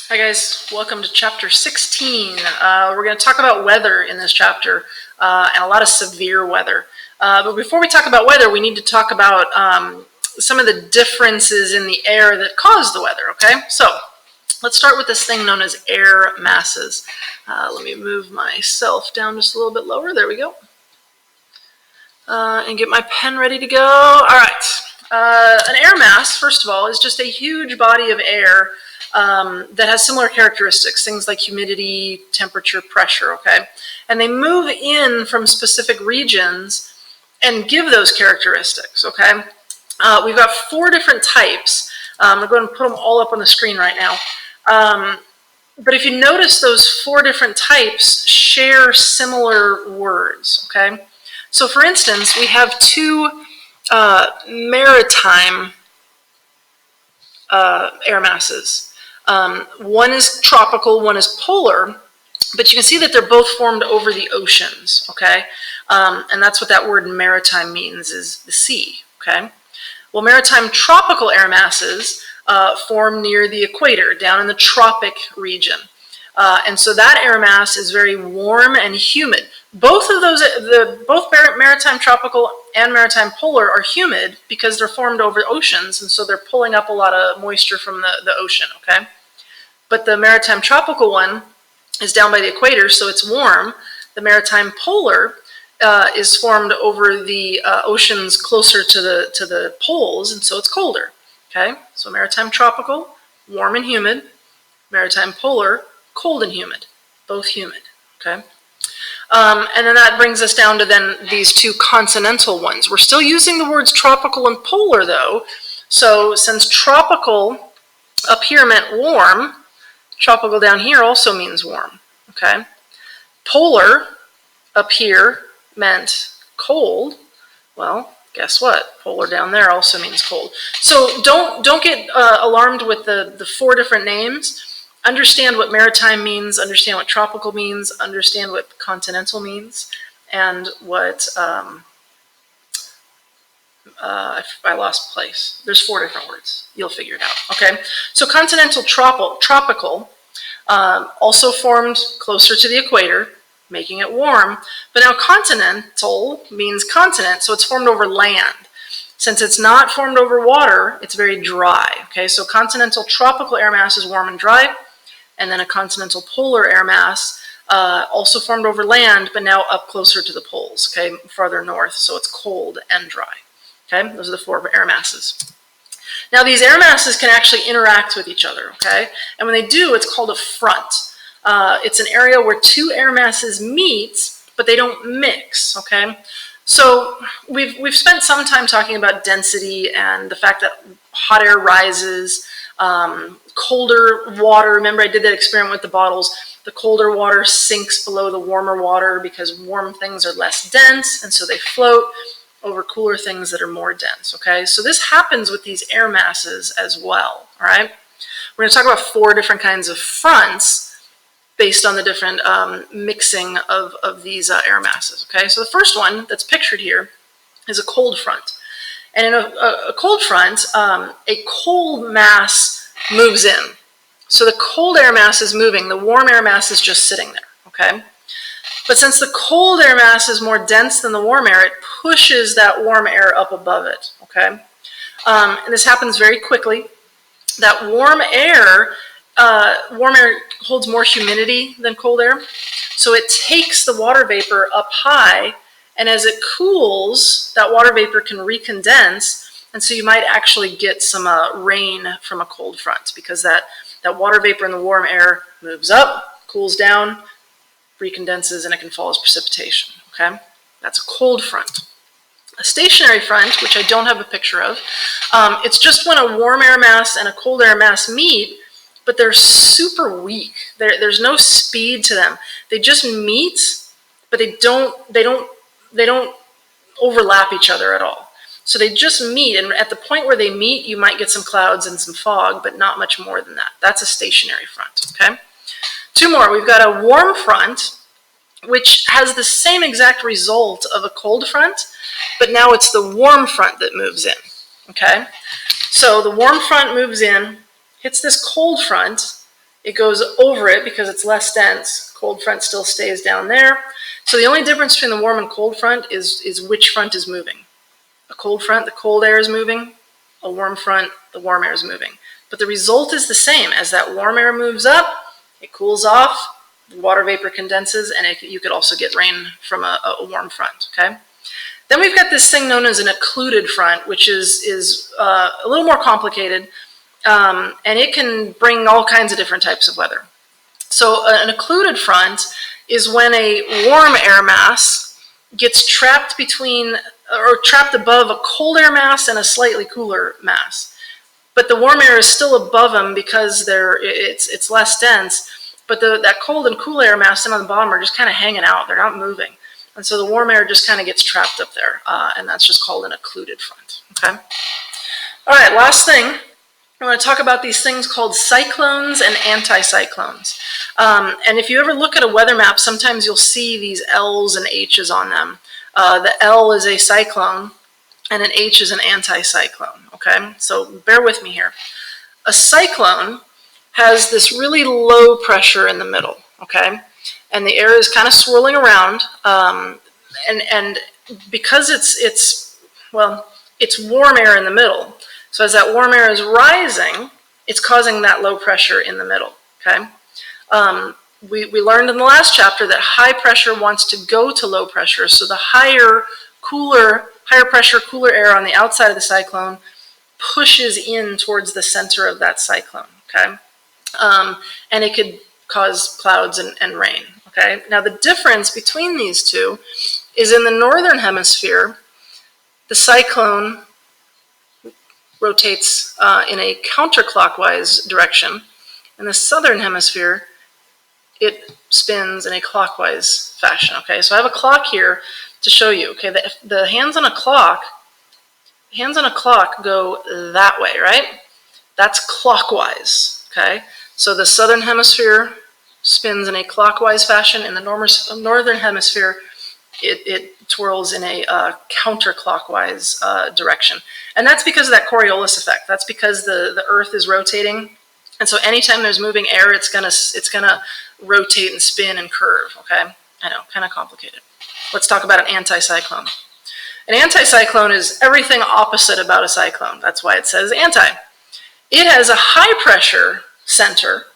Hi guys, welcome to chapter 16. We're going to talk about weather in this chapter and a lot of severe weather. But before we talk about weather, we need to talk about some of the differences in the air that cause the weather, okay? So let's start with this thing known as air masses. Let me move myself down just a little bit lower. There we go. And get my pen ready to go. All right. An air mass, first of all, is just a huge body of air that has similar characteristics, things like humidity, temperature, pressure, okay? And they move in from specific regions and give those characteristics, okay? We've got four different types. I'm going to go ahead and put them all up on the screen right now. But if you notice, those four different types share similar words, okay? So for instance, we have two maritime air masses. One is tropical, one is polar, but you can see that they're both formed over the oceans, okay? And that's what that word maritime means, is the sea, okay? Well, maritime tropical air masses form near the equator, down in the tropic region. And so that air mass is very warm and humid. Both of those, both maritime tropical and maritime polar are humid because they're formed over oceans, and so they're pulling up a lot of moisture from the ocean, okay? But the maritime tropical one is down by the equator, so it's warm. The maritime polar is formed over the oceans closer to the poles, and so it's colder, okay? So maritime tropical, warm and humid. Maritime polar, cold and humid, both humid, okay? And then that brings us down to then these two continental ones. We're still using the words tropical and polar though. So since tropical up here meant warm, tropical down here also means warm, okay? Polar up here meant cold. Well, guess what? Polar down there also means cold. So don't get alarmed with the four different names. Understand what maritime means, understand what tropical means, understand what continental means, and what, I lost place. There's four different words. You'll figure it out, okay? So continental tropical also formed closer to the equator, making it warm, but now continental means continent, so it's formed over land. Since it's not formed over water, it's very dry, okay? So continental tropical air mass is warm and dry, and then a continental polar air mass also formed over land, but now up closer to the poles, okay, farther north, so it's cold and dry, okay? Those are the four air masses. Now these air masses can actually interact with each other, okay? And when they do, it's called a front. It's an area where two air masses meet, but they don't mix, okay? So we've spent some time talking about density and the fact that hot air rises, colder water, remember I did that experiment with the bottles, the colder water sinks below the warmer water because warm things are less dense, and so they float over cooler things that are more dense, okay? So this happens with these air masses as well, all right? We're going to talk about four different kinds of fronts based on the different mixing of these air masses, okay? So the first one that's pictured here is a cold front. And in a cold front, a cold mass moves in. So the cold air mass is moving, the warm air mass is just sitting there, okay? But since the cold air mass is more dense than the warm air, it pushes that warm air up above it, okay? And this happens very quickly. That warm air holds more humidity than cold air, so it takes the water vapor up high, and as it cools, that water vapor can recondense, and so you might actually get some rain from a cold front because that water vapor in the warm air moves up, cools down, recondenses, and it can fall as precipitation, okay? That's a cold front. A stationary front, which I don't have a picture of, it's just when a warm air mass and a cold air mass meet, but they're super weak. There's no speed to them. They just meet, but they don't overlap each other at all. So they just meet, and at the point where they meet, you might get some clouds and some fog, but not much more than that. That's a stationary front, okay? Two more. We've got a warm front, which has the same exact result of a cold front, but now it's the warm front that moves in, okay? So the warm front moves in, hits this cold front, it goes over it because it's less dense. Cold front still stays down there. So the only difference between the warm and cold front is which front is moving. A cold front, the cold air is moving. A warm front, the warm air is moving. But the result is the same. As that warm air moves up, it cools off, the water vapor condenses, and you could also get rain from a warm front, okay? Then we've got this thing known as an occluded front, which is a little more complicated, and it can bring all kinds of different types of weather. So an occluded front is when a warm air mass gets trapped between, or trapped above a cold air mass and a slightly cooler mass. But the warm air is still above them because it's less dense, but that cold and cool air mass on the bottom are just kind of hanging out. They're not moving. And so the warm air just kind of gets trapped up there, and that's just called an occluded front, okay? All right, last thing. I want to talk about these things called cyclones and anticyclones. And if you ever look at a weather map, sometimes you'll see these L's and H's on them. The L is a cyclone, and an H is an anticyclone, okay? So bear with me here. A cyclone has this really low pressure in the middle, okay? And the air is kind of swirling around, and because it's warm air in the middle. So as that warm air is rising, it's causing that low pressure in the middle, okay? We learned in the last chapter that high pressure wants to go to low pressure, so the higher pressure, cooler air on the outside of the cyclone pushes in towards the center of that cyclone, okay? And it could cause clouds and rain, okay? Now the difference between these two is in the northern hemisphere, the cyclone rotates in a counterclockwise direction. In the southern hemisphere, it spins in a clockwise fashion, okay? So I have a clock here to show you, okay? The hands on a clock go that way, right? That's clockwise, okay? So the southern hemisphere spins in a clockwise fashion. In the northern hemisphere, it twirls in a counterclockwise direction. And that's because of that Coriolis effect. That's because the Earth is rotating. And so anytime there's moving air, it's gonna rotate and spin and curve, okay? I know, kind of complicated. Let's talk about an anticyclone. An anticyclone is everything opposite about a cyclone. That's why it says anti. It has a high pressure center.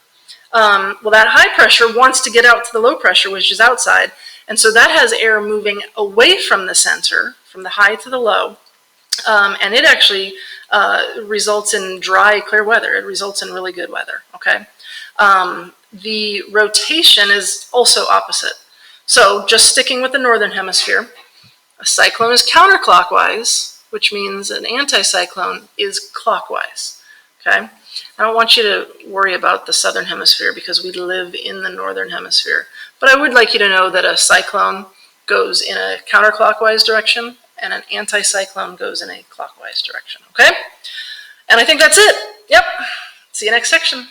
Well, that high pressure wants to get out to the low pressure, which is outside. And so that has air moving away from the center, from the high to the low. And it actually results in dry, clear weather. It results in really good weather, okay? The rotation is also opposite. So just sticking with the northern hemisphere, a cyclone is counterclockwise, which means an anticyclone is clockwise, okay? I don't want you to worry about the southern hemisphere because we live in the northern hemisphere. But I would like you to know that a cyclone goes in a counterclockwise direction and an anticyclone goes in a clockwise direction, okay? And I think that's it. Yep. See you next section.